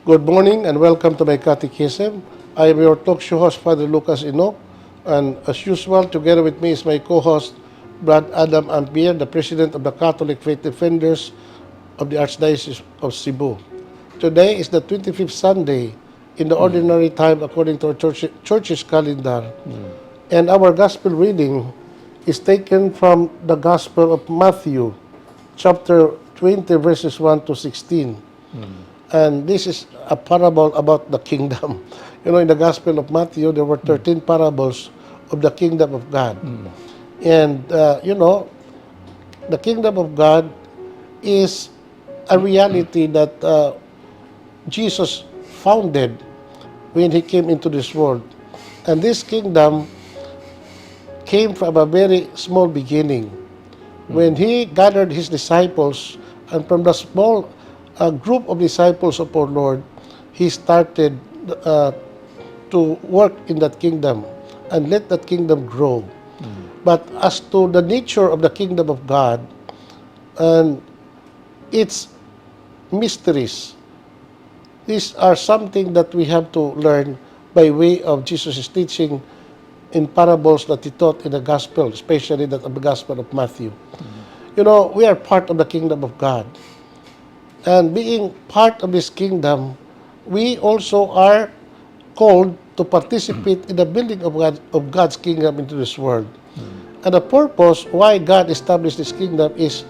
Good morning and welcome to My Catechism. I am your talk show host, Father Lucas Inoc, and as usual, together with me is my co-host, Brad Adam Ampier, the President of the Catholic Faith Defenders of the Archdiocese of Cebu. Today is the 25th Sunday in the ordinary time according to our church's calendar, and our Gospel reading is taken from the Gospel of Matthew, chapter 20, verses 1 to 16. And this is a parable about the kingdom. In the Gospel of Matthew, there were 13 parables of the kingdom of God. And, the kingdom of God is a reality that Jesus founded when he came into this world. And this kingdom came from a very small beginning. When he gathered his disciples, and from the small group of disciples of our Lord, he started to work in that kingdom and let that kingdom grow. But as to the nature of the kingdom of God and its mysteries, these are something that we have to learn by way of Jesus' teaching in parables that he taught in the gospel, especially that of the Gospel of Matthew. We are part of the kingdom of God. And being part of this kingdom, we also are called to participate in the building of God's kingdom into this world. And the purpose why God established this kingdom is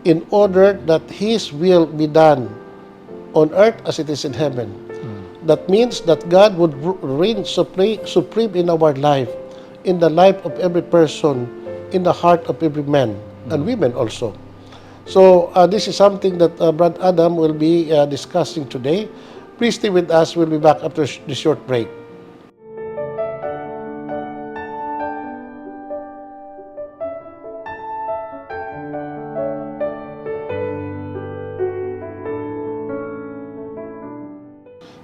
in order that His will be done on earth as it is in heaven. That means that God would reign supreme in our life, in the life of every person, in the heart of every man and women also. So this is something that Brad Adam will be discussing today. Please stay with us. We'll be back after the short break.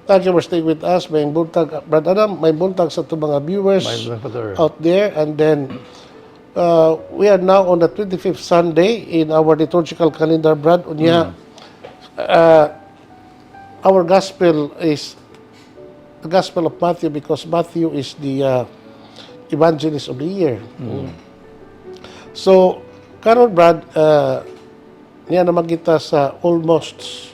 Thank you for staying with us. May buntag, Brad Adam, may buntag sa itong mga viewers out there. And then, we are now on the 25th Sunday in our liturgical calendar, Brad. Unya, our gospel is the Gospel of Matthew because Matthew is the evangelist of the year. So, karon Brad, niya naman kita sa almost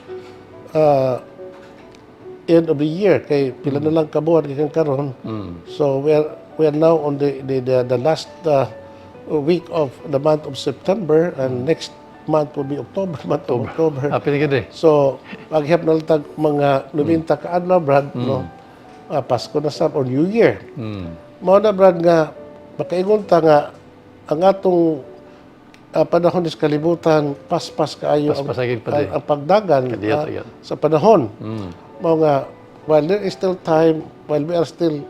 end of the year kay pila na lang kabuan kay karon. So we are now on the last week of the month of September, and next month will be October, month of October. So paghihap na lang tag mga 90 ka adlaw, Brad, no. Pasko na sa or New Year. Mao na, Brad, nga makaingon ta nga ang atong panahon is kalibutan, paspas kaayo ang pagdagan sa panahon. Mga while there is still time, while we are still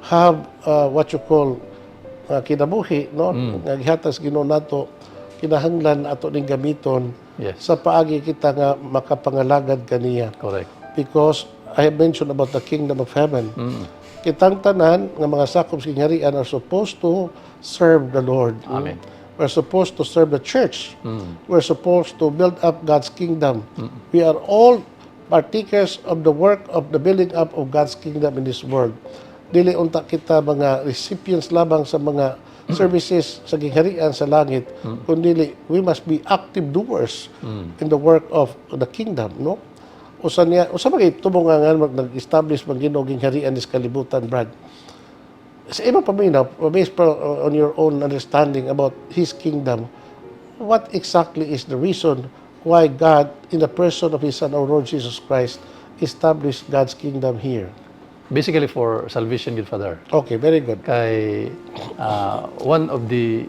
have what you call kinabuhi, no, nga gihatag Ginoo nato, kinahanglan ato ning gamiton sa paagi kita nga makapangalagad kaniya. Correct. Because I have mentioned about the kingdom of heaven. Kitang tanan nga mga sakop sa kingharian are supposed to serve the Lord. Amen. We're supposed to serve the church. We're supposed to build up God's kingdom. We are all partakers of the work of the building up of God's kingdom in this world. Dili unta kita mga recipients labang sa mga services sa gingharian sa langit, kundi we must be active doers in the work of the kingdom, no? Usa magay tubong nga nag-establish man Ginoo gingharian is kalibutan, Brad. Sa imong paminaw, based on your own understanding about His kingdom, what exactly is the reason why God, in the person of His Son, our Lord Jesus Christ, established God's kingdom here? Basically for salvation, good Father. Okay, very good. Kay one of the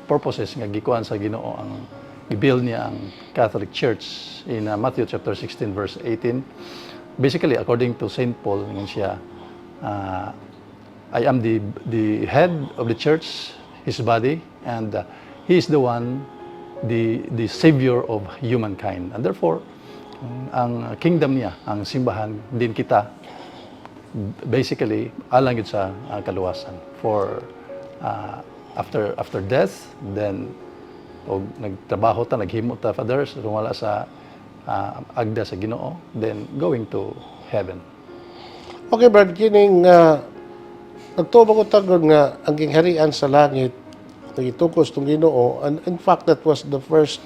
purposes nga gikuan sa Ginoo ang i-build niya ang Catholic Church in Matthew chapter 16 verse 18. Basically, according to Saint Paul, ngan siya, I am the head of the church, his body, and he is the one, the savior of humankind. And therefore, ang kingdom niya, ang simbahan din kita, basically alang yun sa kaluwasan. For after death, then og nagtrabaho ta, naghimo ta, Father, wala sa agda sa Ginoo, then going to heaven. Okay, Brad, kining nagtubo ko tagod nga ang gingharian sa langit nagitukos tong Ginoo, and in fact that was the first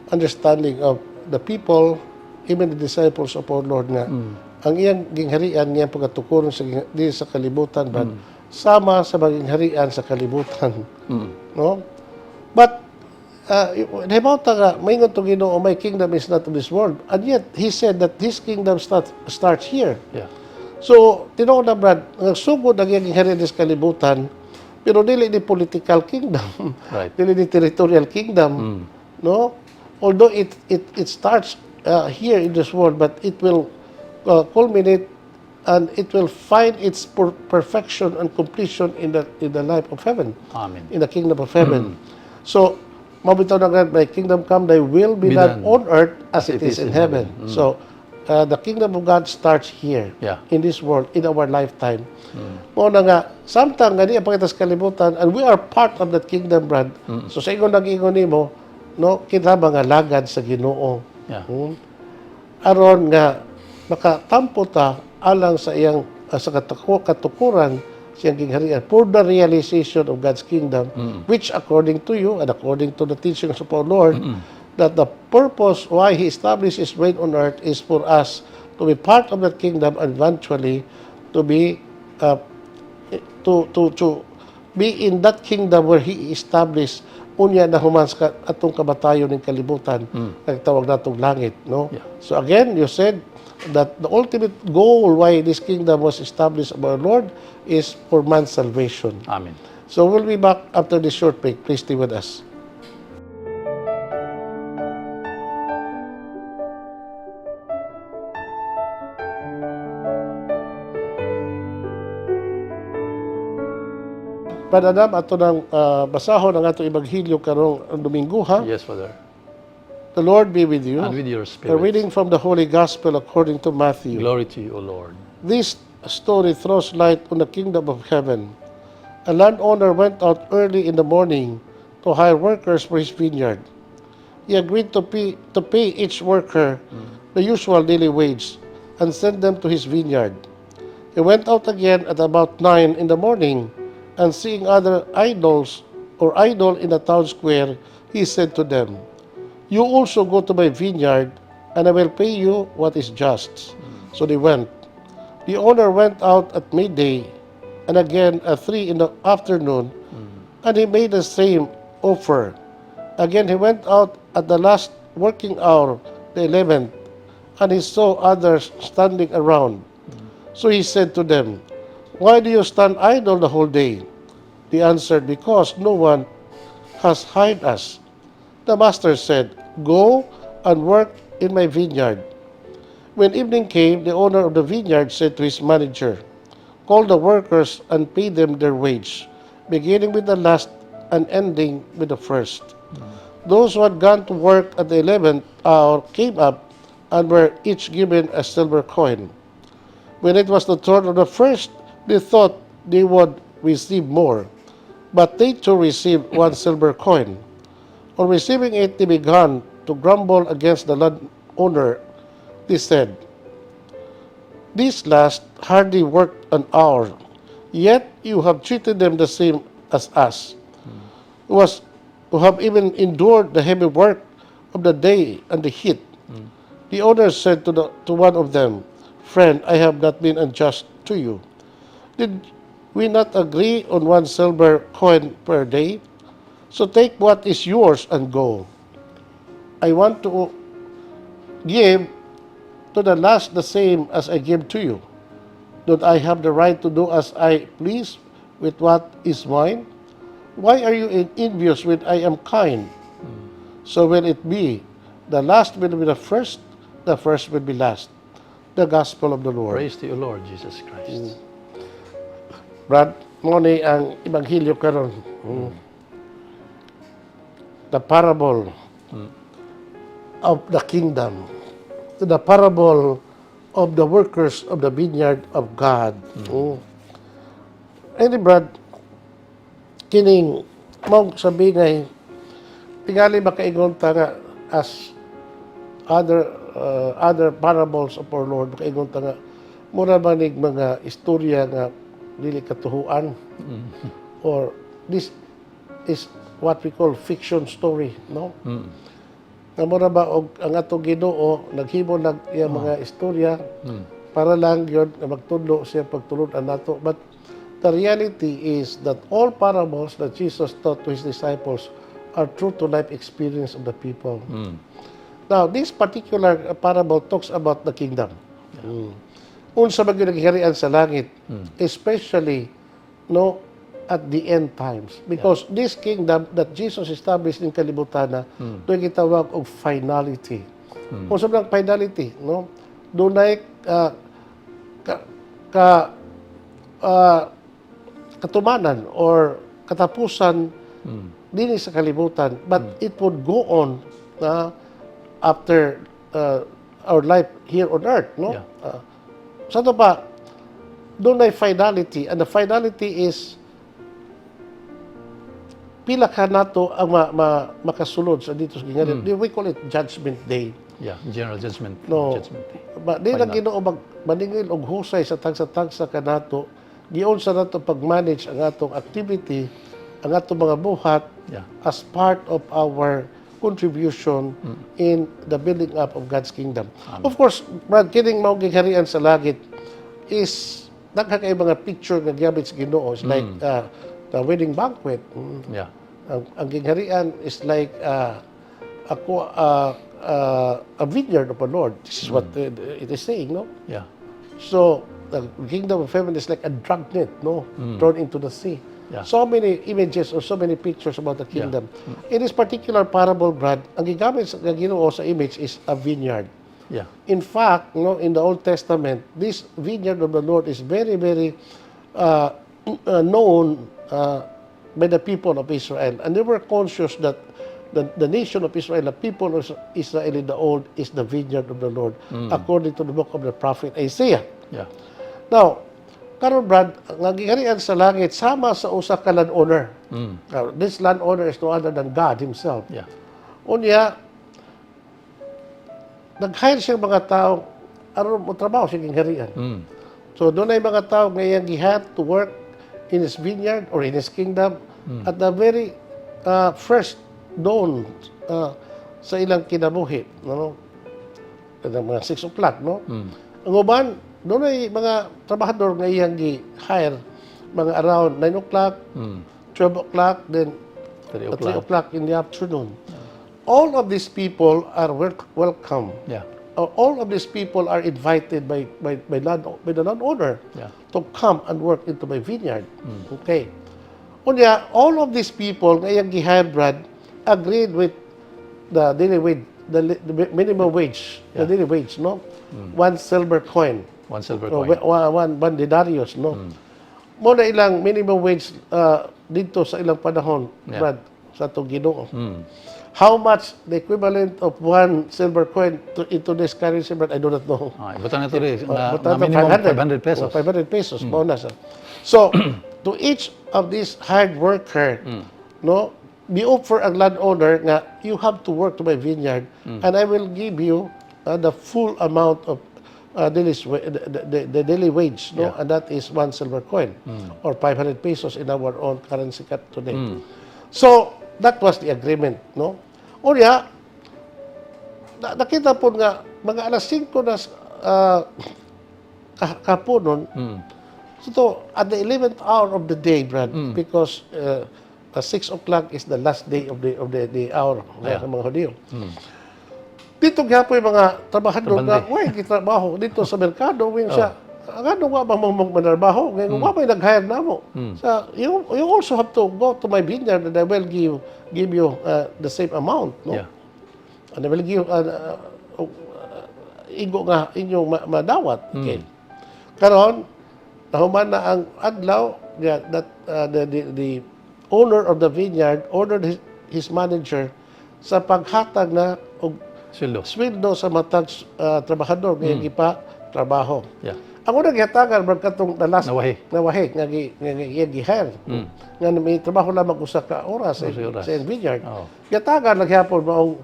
understanding of the people, even the disciples of our Lord, nga ang iyang gingharian niya pagkatukuron sa kalibutan, Brad, sama sa magingharian sa kalibutan. No? But nahibaw ta nga maingon tong Ginoo, my kingdom is not of this world, and yet he said that his kingdom starts here. Yeah. So, tinuod na, Brad, nagsugod ang iyang gingharian sa kalibutan, pero dili ni political kingdom. Right. Dili ni territorial kingdom. No? Although it starts here in this world, but it will culminate and it will find its perfection and completion in the life of heaven. Amen. In the kingdom of heaven. So, mabitaw na nga, my kingdom come, thy will be done on earth as it is in heaven. So, the kingdom of God starts here, in this world, in our lifetime. Muna nga, samtang gani ang pagkitas kalibutan, and we are part of that kingdom, Brad. So, sa ingon nag-ingon nimo, no, kita mga lagad sa Ginoo. Yeah. Aron nga, makatampo ta alang sa iyang sa katukuran siyang gingharian for the realization of God's kingdom, which according to you and according to the teachings of our Lord, that the purpose why He established His reign on earth is for us to be part of that kingdom and eventually to be to be in that kingdom where He established unya na human sa atong kamatayon ng kalibutan, nagtawag natong langit, no? Yeah. So again, you said that the ultimate goal why this kingdom was established of our Lord is for man's salvation. Amen. So we'll be back after this short break. Please stay with us. Padadam, ato ng basahon ang ato Ebanghelyo karong Domingo, ha? Yes, Father. The Lord be with you. And with your A spirit. reading from the Holy Gospel according to Matthew. Glory to you, O Lord. This story throws light on the kingdom of heaven. A landowner went out early in the morning to hire workers for his vineyard. He agreed to pay each worker the usual daily wage and send them to his vineyard. He went out again at about 9 in the morning, and seeing other idle in the town square, he said to them, "You also go to my vineyard, and I will pay you what is just." So they went. The owner went out at midday, and again at 3 in the afternoon, and he made the same offer. Again he went out at the last working hour, the 11th, and he saw others standing around. So he said to them, "Why do you stand idle the whole day?" They answered, "Because no one has hired us." The master said, "Go and work in my vineyard." When evening came, the owner of the vineyard said to his manager, "Call the workers and pay them their wage, beginning with the last and ending with the first." Those who had gone to work at the 11th hour came up and were each given a silver coin. When it was the turn of the first, they thought they would receive more, but they too received 1 silver coin. On receiving it, they began to grumble against the landowner. They said, "These last hardly worked an hour, yet you have treated them the same as us, who have even endured the heavy work of the day and the heat." The owner said to one of them, "Friend, I have not been unjust to you. Did we not agree on 1 silver coin per day? So take what is yours and go. I want to give to the last the same as I give to you. Don't I have the right to do as I please with what is mine? Why are you envious when I am kind? So will it be. The last will be the first will be last." The Gospel of the Lord. Praise to you, Lord Jesus Christ. Brad, mo ni ang Ebanghelyo karon. The parable of the kingdom. The parable of the workers of the vineyard of God. Any Brad, kining mong sabi ngay tingali makaingon ta nga as other other parables of our Lord, kaingon ta nga, mura manig mga istorya nga dili katuhuan, or this is what we call fiction story, no? Nga mura ba og ang atong Ginoo naghimo nag iya mga istorya para lang yun na magtudlo siya pagtulunan nato. But the reality is that all parables that Jesus taught to His disciples are true to life experience of the people. Now, this particular parable talks about the kingdom. Unsa ba gyud naghiharian sa langit, especially no at the end times, because this kingdom that Jesus established in kalibutan na doy gitawag og finality. Unsa ba ang finality, no? Dunay katumanan or katapusan dinhi sa kalibutan, but it would go on after our life here on earth, no? Sa to pa, doon ay finality, and the finality is pila ka nato ang makasulod sa dito sa gingan. We call it Judgment Day. Yeah, general judgment. No, Judgment Day. di lang Ginoo maningil og husay sa tagsa-tagsa kanato, giyon sa nato pag-manage ang atong activity, ang atong mga buhat as part of our contribution in the building up of God's kingdom. Of course, Brad, kining mao giharian sa langit is nagkakay mga picture nga giabit sa Ginoo, is like the wedding banquet. Ang gingharian is like a vineyard of the Lord. This is what it is saying, no? Yeah. So the kingdom of heaven is like a dragnet, no, thrown into the sea. So many images or so many pictures about the kingdom. In this particular parable, Brad, ang gigamit sa Ginoo sa image is a vineyard. In fact, no, in the Old Testament, this vineyard of the Lord is very, very known by the people of Israel, and they were conscious that the nation of Israel, the people of Israel in the old, is the vineyard of the Lord, according to the book of the prophet Isaiah. Now, karon Brad, nga giharian sa langit sama sa usa ka landowner. This landowner is no other than God Himself. Unya, nag-hire siya mga tao aron mo trabaho sa gingharian. So doon ay mga tao nga iyang gihire to work in His vineyard or in His kingdom at the very first dawn sa ilang kinabuhi, no? Mga 6 o'clock, no? Ang uban, doon ay mga trabahador nga iyang gi-hire mga around 9 o'clock, 12 o'clock, then 3 o'clock in the afternoon. All of these people are welcome. All of these people are invited by the landowner to come and work into my vineyard. Okay. Unya, all of these people nga iyang gi-hire, Brad, agreed with the daily wage, the minimum wage, the daily wage, no? 1 silver coin. 1 silver coin. One denarius, no? Mo na ilang minimum wage dito sa ilang panahon, Brad, sa itong Ginoo. How much the equivalent of 1 silver coin into this currency, Brad, I do not know. Butan na ito rin, minimum 500 pesos. 500 pesos, mauna sa. So, to each of these hard worker, no, be offer ang landowner nga, you have to work to my vineyard, and I will give you the full amount of the daily wage, no? And that is 1 silver coin, or 500 pesos in our own currency today. So, that was the agreement, no? Unya, nakita po nga, mga alas 5 na kapunon, so at the 11th hour of the day, Brad, because 6 o'clock is the last day of the hour ng mga Hudyo. Dito gyapoy mga trabahador na, gitrabaho dito sa merkado, siya, ano nga ba mong manarbaho? Ngayon, nga ba nag-hire na mo? So, you also have to go to my vineyard and I will give you the same amount, no? And I will give inyong madawat. Okay. Karon, nahuman na ang adlaw that the owner of the vineyard ordered his manager sa paghatag na og sweldo sa matag trabahador nga gipa trabaho. Ang unang gihatagan katong nawahi nga gi-hire. Nga may trabaho lamang usa ka oras sa vineyard. Gihatagan naghapon maong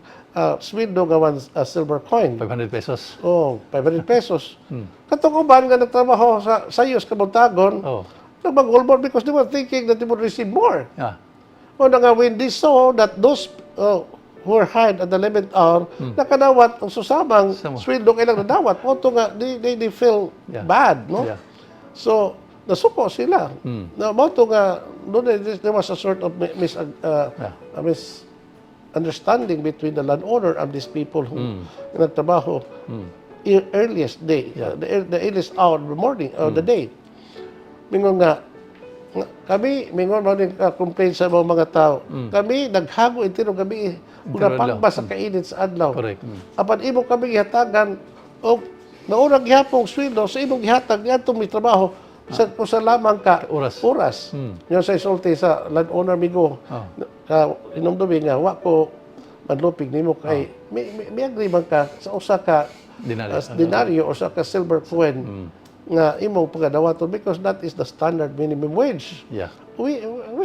sweldo nga silver coin. 500 pesos. Oh, 500 pesos. Katong uban nga nagtrabaho sa sayos kabuntagon, Oh. nagmag-all because they were thinking that they would receive more. Yeah. O na nga, when they saw that those who were hired at the 11th hour, nakanawat ang susamang sweldo kailang nadawat. O to nga, they feel bad, no? Yeah. So, nasuko sila. Na mo to nga, there was a sort of misunderstanding between the landowner and these people who nagtrabaho earliest day, the earliest hour of the morning or the day. Mingon nga, kami, mingon mo din complain sa mga tao. Kami, naghago itiro gabi, kung napagba sa kainit sa adlaw. Correct. Apan imo kami gihatagan, o naurang gihapong sweldo, sa imong gihatag, yan itong may trabaho, kung sa lamang ka, oras. Yung sa isulti sa landowner migo, inumdumi nga, wako manlupig nimo kay, may agree man ka sa usa ka denaryo o sa ka silver coin, nga imong pagadawaton because that is the standard minimum wage. Yeah.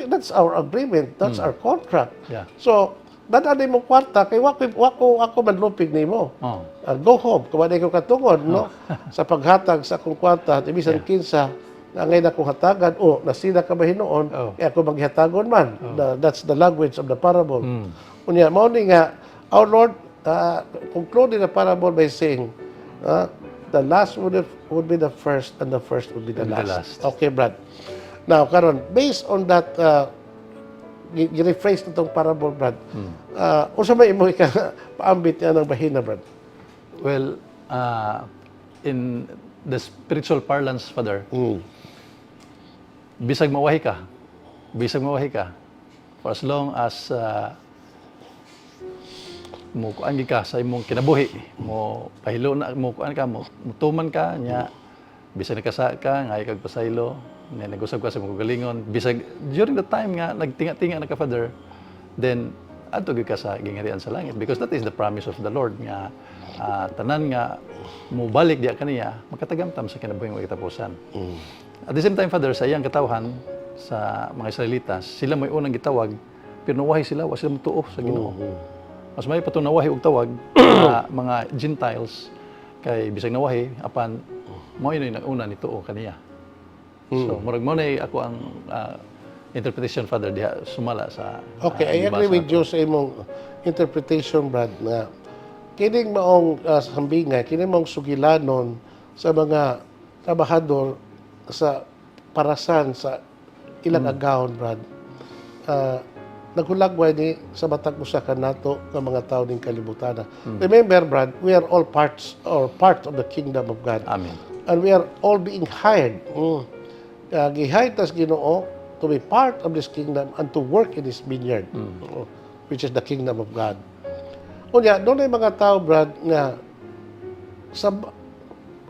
That's our agreement, that's our contract. Yeah. So, dadaan mo kwarta kay wako manlupig nimo. Go home, kumaday ko katungod no sa paghatag sa akong kwarta, ibisan kinsa nga ngay na kong hatagan o nasida ka ba hinuon, kaya ako maghatagon man. That's the language of the parable. Unya mao ni nga our Lord concluded the parable by saying, the last would be the first, and the first would be the last. Okay, Brad. Now, karon, based on that, i-rephrase na itong parable, Brad. Unsa may imo paambit niya ng bahina, Brad? Well, in the spiritual parlance, Father, bisag mawahi ka, for as long as mo kuan ka sa imong kinabuhi, mo pahilo na mo kuan ka, mo tuman ka nya, bisag nakasa ka ngay kag pasaylo, nga nag-usab ka sa imong galingon, bisag during the time nga nagtinga-tinga na ka, Father, then adto gyud ka sa gingharian sa langit because that is the promise of the Lord nga tanan nga mo balik diya kaniya makatagamtam sa kinabuhing mga katapusan. At the same time, Father, sa iyang katawhan sa mga Israelitas, sila may unang gitawag pero nawahi sila, wa sila mutuo sa Ginoo. Mas may patunawahi og tawag sa mga Gentiles kay bisag nawahi apan mao inoy una nituo kaniya. So murag mo nay ako ang interpretation, Father, diha sumala sa okay, I agree with you sa imong interpretation, Brad, na kining maong sambingay, kining maong sugilanon sa mga trabahador sa parasan sa ilang agawon, Brad. Naghulagway ni sa matag usa ka nato ng mga tao ning kalibutan. Remember, Brad, we are all part of the kingdom of God. Amen. And we are all being hired. Gihired tas Ginoo to be part of this kingdom and to work in this vineyard, which is the kingdom of God. Unya, doon ay mga tao, Brad, nga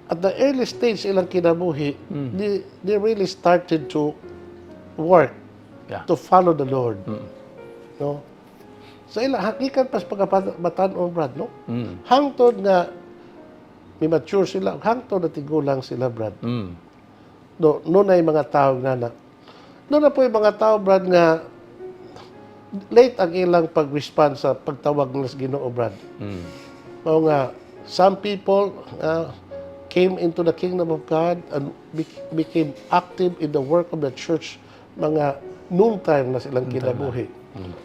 at the early stage ilang kinabuhi, they really started to work, to follow the Lord. No? Sa ilang hakikan pas pagkabatan-on, Brad, no? Hangtod nga may mature sila, hangtod na tigulang sila, Brad. Noon ay mga tao na doon na po yung mga tao, Brad, nga late ang ilang pag-respond sa pagtawag ng Ginoo, Brad. Mao nga, some people came into the kingdom of God and became active in the work of the church, mga noontime na silang kinabuhi.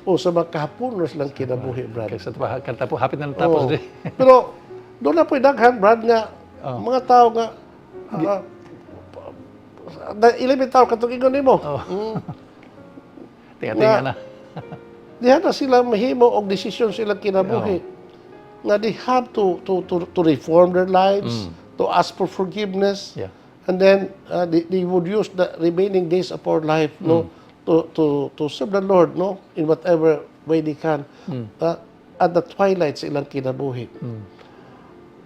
O sa mga kahapon na silang kinabuhi, Brad. Kasi kanta po, hapit na natapos din. Pero doon na po yung daghan, Brad, nga mga tao nga ilimit tao katugingon nimo. Tinga-tinga na. Diha na sila mahimo og desisyon sila kinabuhi. Nga they have to reform their lives, to ask for forgiveness, and then they would use the remaining days of our life, no, to serve the Lord, no, in whatever way they can. At the twilight silang kinabuhi.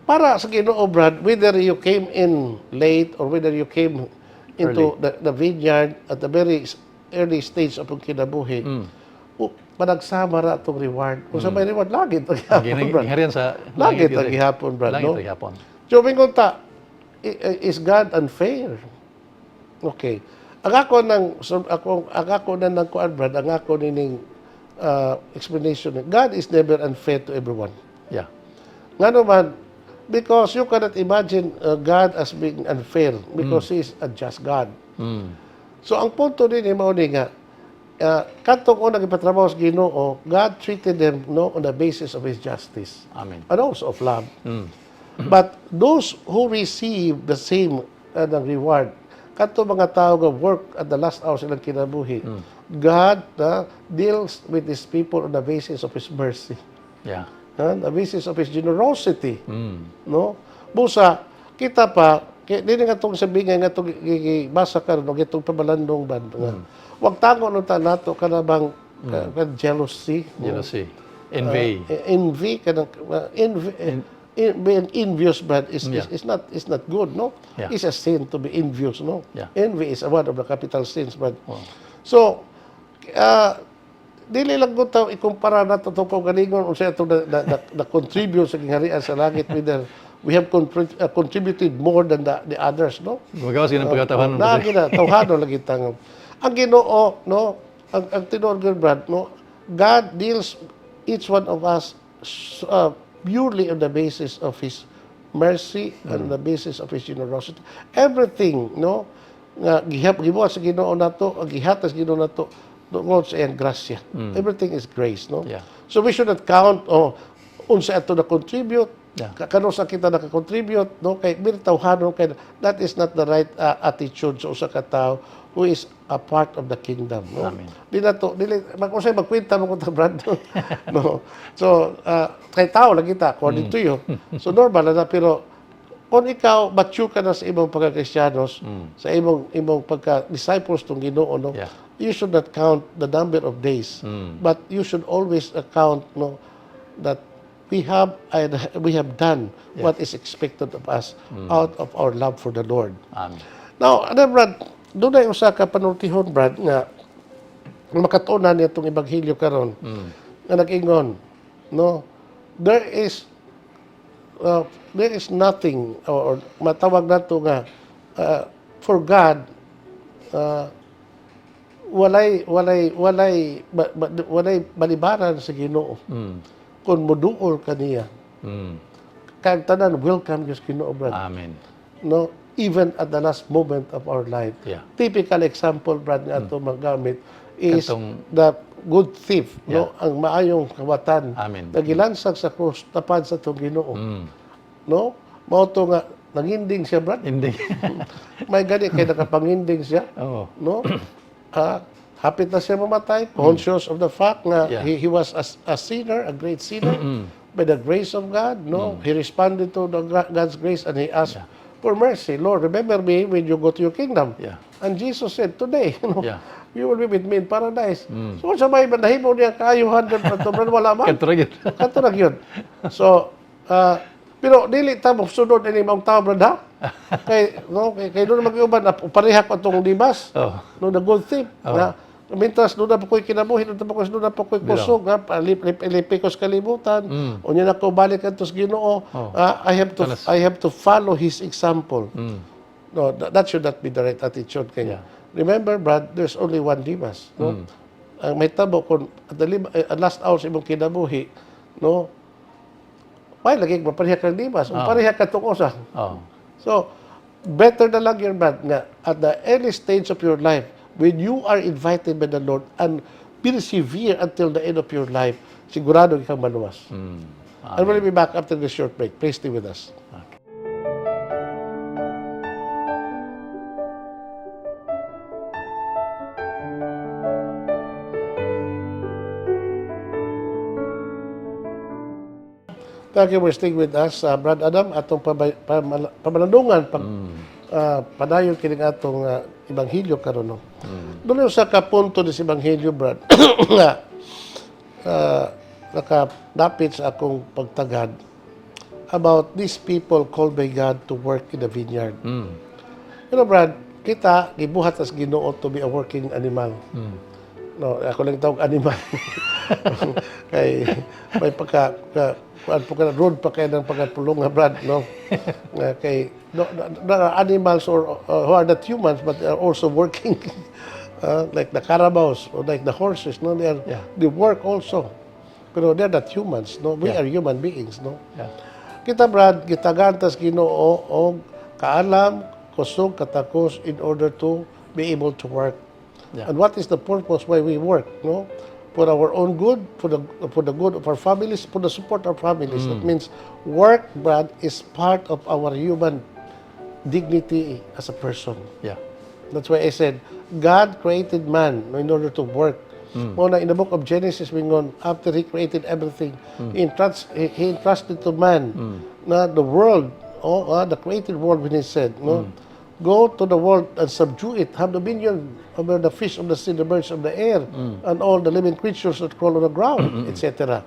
Para sa Ginoo, Brad, whether you came in late or whether you came into the vineyard at the very early stage of kinabuhi, panagsama ra itong reward. Kung sa may reward, lagi ito gihapon, Brad. Lagi ito gihapon, Brad. No? So, mingon ta, is God unfair? Okay. Ang ako nang kuan, Brad, ang ako nining explanation. God is never unfair to everyone. Yeah. Nga naman, because you cannot imagine God as being unfair because He is a just God. So ang punto din mao ni nga kadtong unang ipatrabaho sa Ginoo, God treated them on the basis of His justice Amen. and also of love. But those who receive the same reward, kadto mga tao nga work at the last hour silang kinabuhi, God deals with His people on the basis of His mercy. Yeah. The basis of His generosity. No? Busa, kita pa, dili nga itong sabihin nga itong basa ka rin, itong pabalandong ba, wag tango nung nato ka na bang jealousy. Jealousy. Envy. Envy, being envious, but is not good, no? Yeah. It's a sin to be envious, no? Yeah. Envy is one of the capital sins, but so, dili lang ko tayo ikumpara nato itong kaugalingon o siya itong na-contribute sa kingharian sa langit whether we have contributed more than the others, no? Magawas ganang pagkatawanan. Tawhano lagi tangang. Ang Ginoo, no? Ang tinuod ko, Brad, no? God deals each one of us purely on the basis of His mercy and the basis of His generosity. Everything, no? Nga gibuhat sa Ginoo nato, ang gihatag sa Ginoo nato, tungod sa iyang grasya. Everything is grace, no? Yeah. So we should not count unsa ato na contribute, Yeah. kano sa kita naka-contribute, no? Kay tawhano kay that is not the right attitude sa usa ka tawo who is a part of the kingdom, no? Amen. Dili mag-usay magkwenta mo ko ta, Brad. No. So kay tao lang kita according to you. So normal na pero kung ikaw mature ka na sa imong pagka-Kristiyanos, sa imong pagka-disciples tong Ginoo, no? Yeah. You should not count the number of days, but you should always account, no, that we have done what is expected of us out of our love for the Lord. Amen. Now, Brad, doon ay usa ka panultihon, Brad, nga makatunan niya itong ebanghelyo karon nga nag-ingon, no, there is nothing or matawag nato nga for God walay balibaran sa Ginoo kung moduol kaniya. Kag tanan welcome sa Ginoo, Brad. Amen. No, even at the last moment of our life. Yeah. Typical example, Brad, nga ato magamit is Katong- the good thief, no, ang maayong kawatan. Amen. Nagilansag sa krus tapad sa tong Ginoo. No? Mao to nga nanginding siya, Brad. Hindi. May gani kay nakapanginding siya. Oo. No? Hapit na siya mamatay, conscious of the fact nga Yeah. he was a sinner, a great sinner. By the grace of God, no? He responded to God's grace and he asked for mercy. Lord, remember me when you go to your kingdom. Yeah. And Jesus said, today, Yeah. you will be with me in paradise. So, sa may nahimo niya kaayuhan doon, wala man. Katragit. Kato na yun. So, pero dili ta mo sunod ini mong tao, Brad, ha? Kay doon mag-iuban na pareha ko itong libas. Oh. No, the good thing. Na, mintas doon na po ko'y kinabuhi, doon na po ko'y kusog, ha? Lipi ko sa kalibutan. Unya na ko balik at sa Ginoo. I have to follow His example. No, that should not be the right attitude. Kaya, remember, Brad, there's only one libas. No? Ang may tabo, kung at the last hour sa imong kinabuhi, no, may lagi mapareha ka libas, pareha ka tukosa. Oh. So, better na lang yun, Brad, nga at the early stage of your life, when you are invited by the Lord and persevere until the end of your life, sigurado kang maluwas. And we'll be back after this short break. Please stay with us. Thank you for staying with us, Brad Adam, atong pamalandungan, padayon kining atong ebanghelyo karon, no. Doon sa kapunto ni ebanghelyo, Brad, nga nakadapit sa akong pagtagad about these people called by God to work in the vineyard. You know, Brad, kita gibuhat as Ginoo to be a working animal. No, ako lang tawag animal. Kay may road pa kaya ng pagkatulong nga, Brad, no? Kay there are animals or who are not humans but they are also working like the carabaos or like the horses, no, Yeah. they work also. Pero they're not humans, no. We Yeah. are human beings, no. Yeah. Kita Brad, gitagantas Ginoo og kaalam, kusog, katakos in order to be able to work. Yeah. And what is the purpose why we work, no? For our own good, for the good of our families, for the support of our families. That means work, Brad, is part of our human dignity as a person. Yeah. That's why I said, God created man in order to work. Muna, in the book of Genesis, after He created everything, He entrusted to man na the world, the created world, when He said, no, go to the world and subdue it, have dominion over the fish of the sea, the birds of the air, and all the living creatures that crawl on the ground, etc.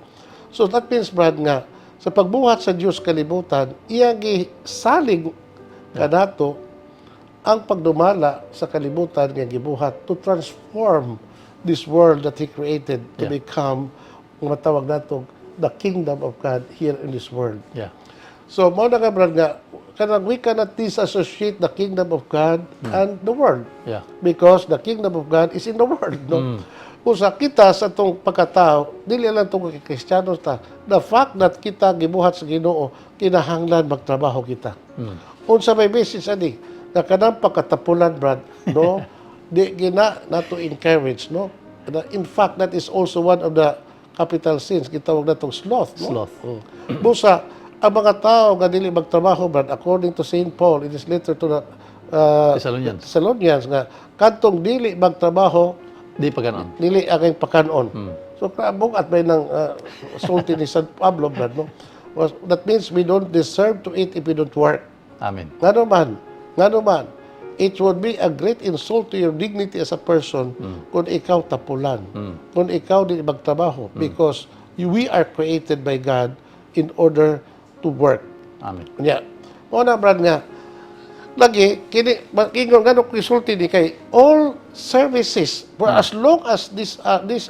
So that means, Brad, nga, sa pagbuhat sa Diyos kalibutan, iyang gisalig kanato ang pagdumala sa kalibutan nga gibuhat to transform this world that He created to Yeah. become matawag nato the kingdom of God here in this world. Yeah. So mo na nga Brad nga kanang we cannot disassociate the kingdom of God and the world Yeah. because the kingdom of God is in the world, no. Usa kita sa tong pagkatao dili lang tong Kristiyano ta, the fact that kita gibuhat sa Ginoo kinahanglan magtrabaho kita. Unsa may message ani nga kanang pagkatapulan, Brad, no, di gina nato encourage, no. In fact, that is also one of the capital sins, gitawag natong sloth, no. Sloth. Busa ang mga tao nga dili magtrabaho, Brad, according to Saint Paul in his letter to the Thessalonians nga kadtong dili magtrabaho Di pa ganon. dili aking pakanon. So kaabog at may nang sulti ni San Pablo, Brad, no. That means we don't deserve to eat if we don't work. Amen. Nga naman, it would be a great insult to your dignity as a person kung ikaw tapulan, kung ikaw di magtrabaho, because we are created by God in order to work. Amen. Yeah. Muna, Brad, nga, lagi, kingon nga nung resulti ni kay all services, for as long as these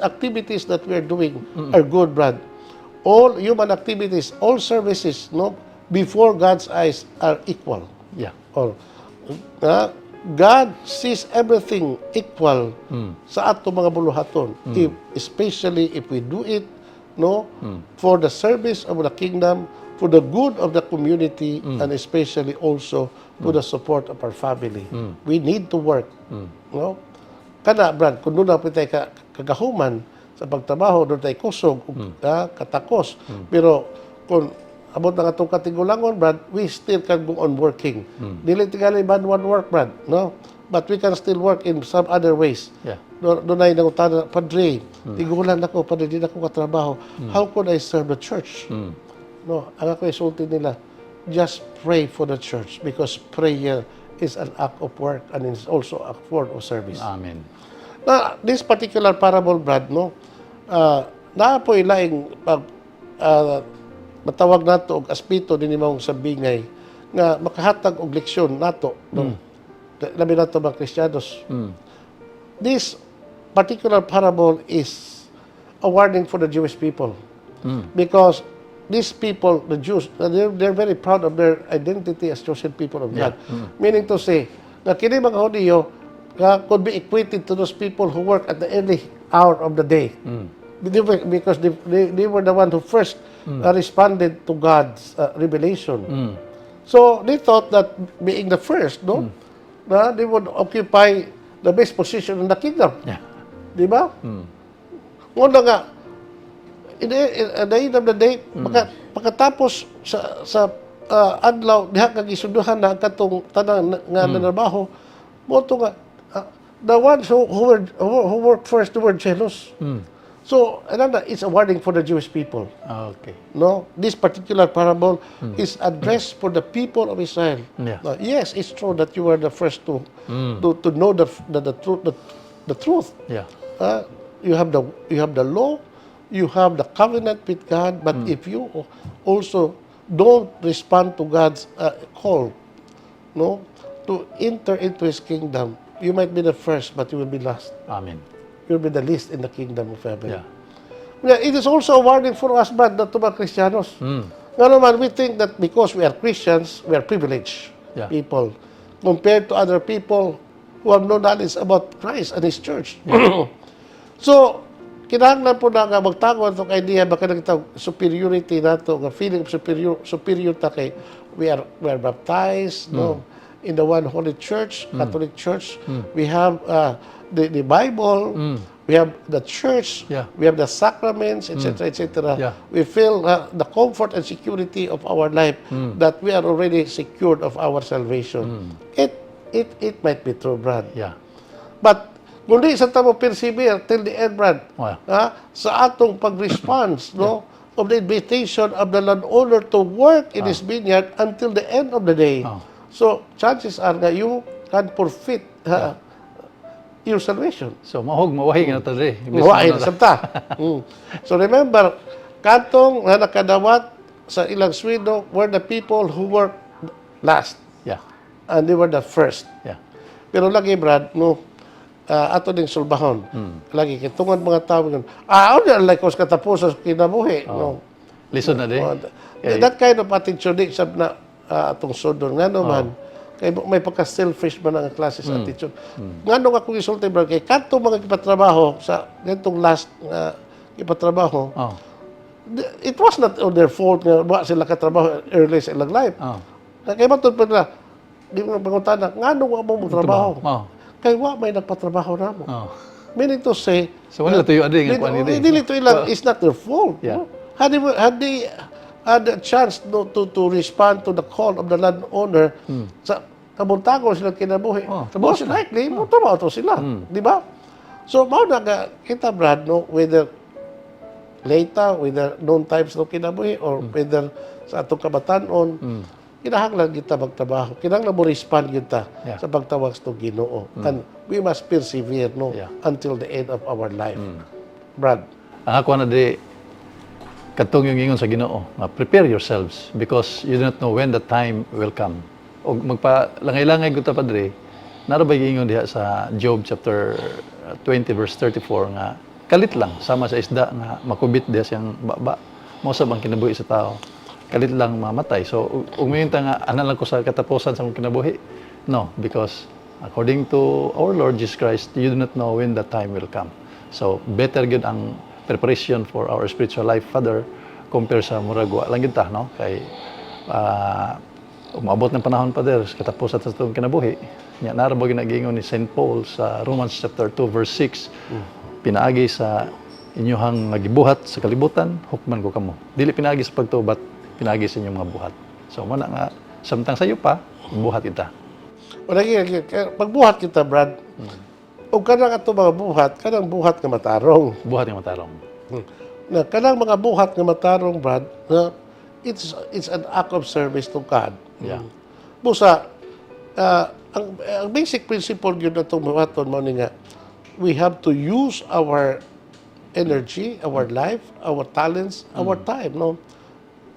activities that we are doing are good, Brad, all human activities, all services, no, before God's eyes are equal. Yeah. Or God sees everything equal sa ato mga buluhaton. Especially if we do it, no, for the service of the kingdom, for the good of the community, and especially also for the support of our family. We need to work, no. Kana, Brad, kung doon na tayo kagahuman sa pagtrabaho, doon tayo kusog, katakos. Pero kung abot na itong katigulangon, Brad, we still can go on working. Dili tingali man one work, Brad, no? But we can still work in some other ways. Yeah. Doon ay nangutan, Padre, tigulan ako, Padre, di na ako katrabaho. How could I serve the church? No, ang ako isulti nila, just pray for the church because prayer is an act of work and it's also a form of service. Amen. Na, this particular parable, Brad, no, na po ilaing matawag nato og aspito din imong sa bingay nga makahatag og leksyon nato, no. Labi nato mga Kristiyanos. This particular parable is a warning for the Jewish people. Because these people, the Jews, they're very proud of their identity as chosen people of God. Meaning to say, na kini mga Hudiyo could be equated to those people who work at the early hour of the day. Because they were the one who first responded to God's revelation. So they thought that being the first, no, na they would occupy the best position in the kingdom. Yeah. Di ba? Una nga, at the end of the day, pagkatapos sa adlaw, diha kagisuduhan na katong tanang nga nanabaho, moto nga, the ones who worked first, they were jealous. So, it's a warning for the Jewish people. Okay. No, this particular parable is addressed for the people of Israel. Yeah. Yes, it's true that you were the first to know the truth. Yeah. You have the law, you have the covenant with God, but if you also don't respond to God's call, no, to enter into His kingdom, you might be the first, but you will be last. Amen. You'll be the least in the kingdom of heaven. Yeah. Yeah, it is also a warning for us, Brad, that to mga Kristiyanos. Nga naman, we think that because we are Christians, we are privileged Yeah. people. Compared to other people, who have no knowledge about Christ and His church. So, kinahanglan po na nga magtago itong idea baka nagtawag superiority nato, nga feeling of superior ta kay we are baptized, no, in the one holy church, Catholic Church. We have the Bible, we have the church, Yeah. we have the sacraments, etc., etc. Yeah. We feel the comfort and security of our life that we are already secured of our salvation. It might be true, Brad. Yeah. But kung di sa tamo persevere till the end, Brad, Wow. sa atong pag-response, no, of the invitation of the landowner to work in his vineyard until the end of the day. So, chances are that you can forfeit your salvation. So mawahi nga ta diri. Mawain sabta. So remember, kantong na nakadawat sa ilang sweldo were the people who were last Yeah. and they were the first. Yeah. Pero lagi, Brad, no, ato ding sulbahon. Lagi kitungod mga tao ngon, ano na like us katapusan sa kinabuhi, no. Listen na di. That kind of attitude di sab na atong sudon ngano man kay may pagka-selfish man ang klase sa attitude. Ngano nga kung isulti, Brad, kay kanto mga gipatrabaho sa ganitong last gipatrabaho. It was not on their fault nga wa sila katrabaho early sa ilang life. Kay matod pa nila, di mo pangutana, ngano wa mo trabaho? Kay wa may nagpatrabaho namo. Meaning to say, So wala tuyo adi nga kuan ni. dili to ilang is not their fault. Yeah. No? Had they had a chance to respond to the call of the landowner sa kabuntagon sila kinabuhi, most likely mo trabaho to sila, di ba? So mao na kita, Brad, no, whether later, whether noon times no kinabuhi or whether sa atong kabatanon, kinahanglan kita magtrabaho. Kinahanglan mo respond kita sa pagtawag sa Ginoo. And we must persevere, no, until the end of our life. Brad. Ang ako na di katong yung ingon sa Ginoo, prepare yourselves because you do not know when the time will come. Og magpalangay-langay gud ta padre. Narabay ingon diha sa Job chapter 20 verse 34 nga kalit lang sama sa isda nga makubit diha siyang baba. Mao sa bang kinabuhi sa tao. Kalit lang mamatay. So, uminta nga, anan lang ko sa katapusan sa mong kinabuhi. No, because according to our Lord Jesus Christ, you do not know when the time will come. So, better good ang preparation for our spiritual life, Father, compare sa muragwa. Lang kita, no? Kay, umabot ng panahon, Father, katapusan sa itong kinabuhi. Nga, narabog ginag-ingon ni St. Paul sa Romans chapter 2, verse 6, pinaagi sa inyohang nagibuhat sa kalibutan, hukman ko kamo. Dili pinaagi sa pagtubat, pinagi sa inyong mga buhat. So, mana nga, samtang sa iyo pa, buhat kita. O lagi, pagbuhat kita, Brad, o kanang ato mga buhat, kanang buhat nga matarong. Buhat yung matarong. Na kanang mga buhat nga matarong, Brad, na it's an act of service to God. Yeah. Busa, ang basic principle yun na itong buhaton mo nga, we have to use our energy, our life, our talents, our time, no?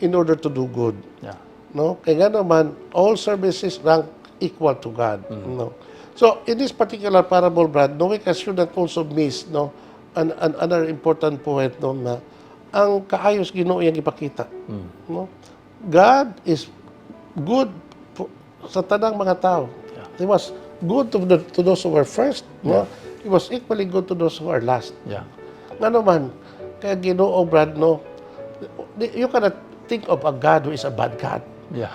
In order to do good. Yeah. No? Kaya nga naman, all services rank equal to God. No? So, in this particular parable, Brad, no, we should not also miss, no, another important point, no, na ang kaayos Ginoo yang ipakita. No? God is good sa tanang mga tao. Yeah. He was good to those who were first. No? He was equally good to those who are last. Yeah. Nga naman, kaya Ginoo, Brad, no, you cannot think of a God who is a bad God. Yeah.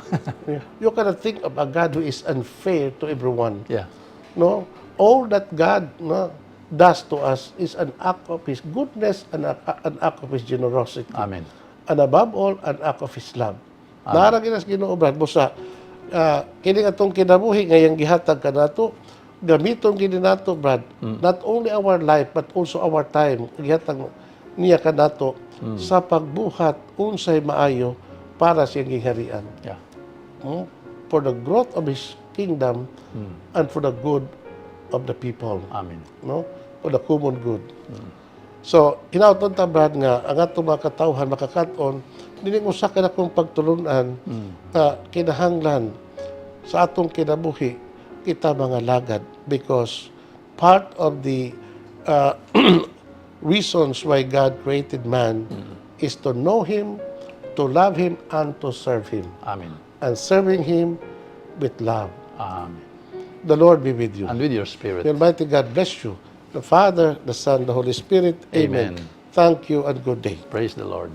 You cannot think of a God who is unfair to everyone. Yeah. No, all that God, no, does to us is an act of His goodness and an act of His generosity. Amen. And above all, an act of His love. Narang ginas Ginoo, Brad, busa kini atong kinabuhi ngayang gihatag kanato, gamiton gini nato, Brad, not only our life but also our time. Gihatag niya kanato sa pagbuhat unsay maayo para sa iyang giharian. Yeah. For the growth of His kingdom and for the good of the people. Amen. No? For the common good. So, hinauton ta, Brad, nga ang atong mga katawhan makakaton dining usa ka na kong pagtulunan kinahanglan sa atong kinabuhi kita mga lagad because part of the reasons why God created man is to know Him, to love Him, and to serve Him. Amen. And serving Him with love. Amen. The Lord be with you. and with your spirit. The Almighty God bless you. The Father, the Son, the Holy Spirit. Amen. Amen. Thank you and good day. Praise the Lord.